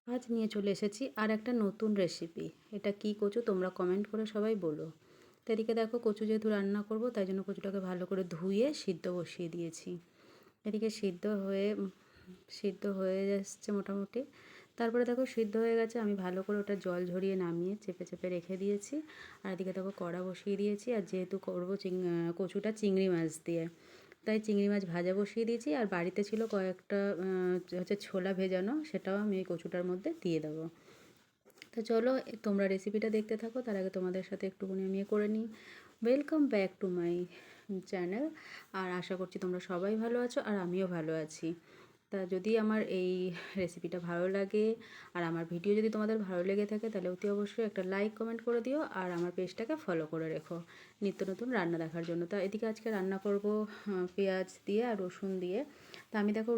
আজ নিয়ে চলে এসেছি আর একটা নতুন রেসিপি। এটা কি কচু তোমরা কমেন্ট করে সবাই বলো। তো এদিকে দেখো কচু যেহেতু রান্না করব তাই জন্য কচুটাকে ভালো করে ধুয়ে সিদ্ধ বসিয়ে দিয়েছি। এদিকে সিদ্ধ হয়ে যাচ্ছে মোটামুটি। তারপরে দেখো সিদ্ধ হয়ে গেছে, আমি ভালো করে ওটা জল ঝরিয়ে নামিয়ে চেপে চেপে রেখে দিয়েছি। আর এদিকে দেখো কড়া বসিয়ে দিয়েছি, আর যেহেতু করবো কচুটা চিংড়ি মাছ দিয়ে, তাই চিংড়ি মাছ ভাজা বসিয়ে দিয়েছি। আর বাড়িতে ছিল কয়েকটা হচ্ছে ছোলা ভেজানো, সেটাও আমি এই কচুটার মধ্যে দিয়ে দেবো। তো চলো তোমরা রেসিপিটা দেখতে থাকো, তার আগে তোমাদের সাথে একটুখানি আমি করে নিই। Welcome back to my channel. আর আশা করছি তোমরা সবাই ভালো আছো আর আমিও ভালো আছি। তা যদি আমার এই রেসিপিটা ভালো লাগে আর আমার ভিডিও যদি তোমাদের ভালো লেগে থাকে তাহলে অতি অবশ্যই একটা লাইক কমেন্ট করে দিও, আর আমার পেজটাকে ফলো করে রেখো নিত্য নতুন রান্না দেখার জন্য। তা এদিকে আজকে রান্না করব পেঁয়াজ দিয়ে আর রসুন দিয়ে। তা আমি দেখো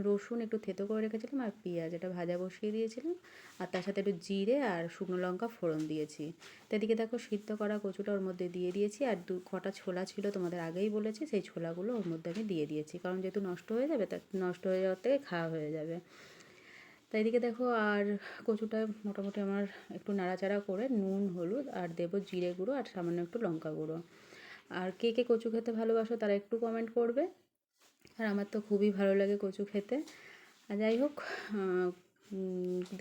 রসুন একটু থেতো করে রেখেছিলাম, আর পেঁয়াজ এটা ভাজা বসিয়ে দিয়েছিলাম, আর তার সাথে একটু জিরে আর শুকনো লঙ্কা ফোড়ন দিয়েছি। তো এদিকে দেখো সিদ্ধ করা কচুটা ওর মধ্যে দিয়ে দিয়েছি, আর কটা ছোলা ছিল তোমাদের আগেই বলেছি, সেই ছোলাগুলো ওর মধ্যে আমি দিয়ে দিয়েছি, কারণ যেহেতু নষ্ট হয়ে যাবে তা নষ্ট হয়ে যাওয়ার থেকে খাওয়া হয়ে যাবে। তাই এদিকে দেখো আর কচুটা মোটামুটি আমার একটু নাড়াচাড়া করে নুন হলুদ আর দেবো জিরে গুঁড়ো আর সামান্য একটু লঙ্কা গুঁড়ো। আর কে কে কচু খেতে ভালোবাসো তারা একটু কমেন্ট করবে। আর আমার তো খুবই ভালো লাগে কচু খেতে। আর যাই হোক,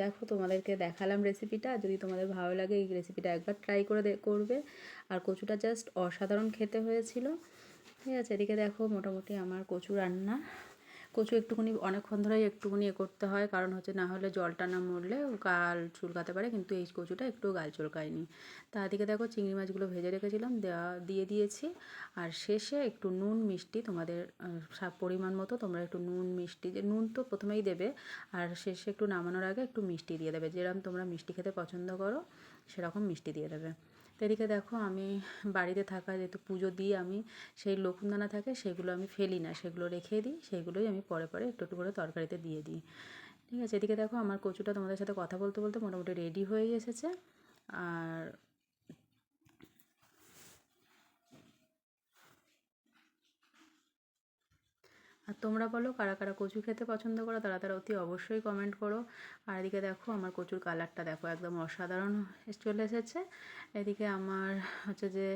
দেখো তোমাদেরকে দেখালাম রেসিপিটা। যদি তোমাদের ভালো লাগে এই রেসিপিটা একবার ট্রাই করে করবে। আর কচুটা জাস্ট অসাধারণ খেতে হয়েছিল। ঠিক আছে, এদিকে দেখো মোটামুটি আমার কচু রান্না। কচু একটুখানি অনেকক্ষণ ধরেই একটুখানি করতে হয়, কারণ হচ্ছে না হলে জলটা না মরলে গাল চুলকাতে পারে, কিন্তু এই কচুটা একটু গাল চুলকায়নি। তা এদিকে দেখো চিংড়ি মাছগুলো ভেজে রেখেছিলাম দিয়ে দিয়েছি। আর শেষে একটু নুন মিষ্টি তোমাদের পরিমাণ মতো তোমরা একটু নুন মিষ্টি, যে নুন তো প্রথমেই দেবে, আর শেষে একটু নামানোর আগে একটু মিষ্টি দিয়ে দেবে, যেরকম তোমরা মিষ্টি খেতে পছন্দ করো সেরকম মিষ্টি দিয়ে দেবে। তো এদিকে দেখো আমি বাড়িতে থাকা যেহেতু পুজো দিই, আমি সেই লকুমদানা থাকে সেগুলো আমি ফেলি না, সেগুলো রেখে দিই, সেইগুলোই আমি পরে পরে একটু একটু করে তরকারিতে দিয়ে দিই। ঠিক আছে, এদিকে দেখো আমার কচুটা তোমাদের সাথে কথা বলতে বলতে মোটামুটি রেডি হয়ে এসেছে। আর আর তোমরা বলো কারা কারা কচু খেতে পছন্দ করো, তারা তারা অতি অবশ্যই কমেন্ট করো। আর এদিকে দেখো আমার কচুর কালারটা দেখো একদম অসাধারণ চলে এসেছে। এদিকে আমার হচ্ছে যে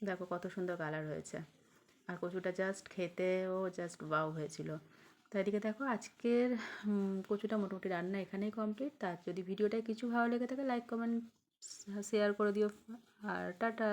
দেখো কত সুন্দর কালার হয়েছে। আর কচুটা জাস্ট খেতেও জাস্ট ওয়াও হয়েছিল। তো এদিকে দেখো আজকের কচুটা মোটামুটি রান্না এখানেই কমপ্লিট। তার যদি ভিডিওটায় কিছু ভালো লেগে থাকে লাইক কমেন্ট শেয়ার করে দিও। আর টাটা।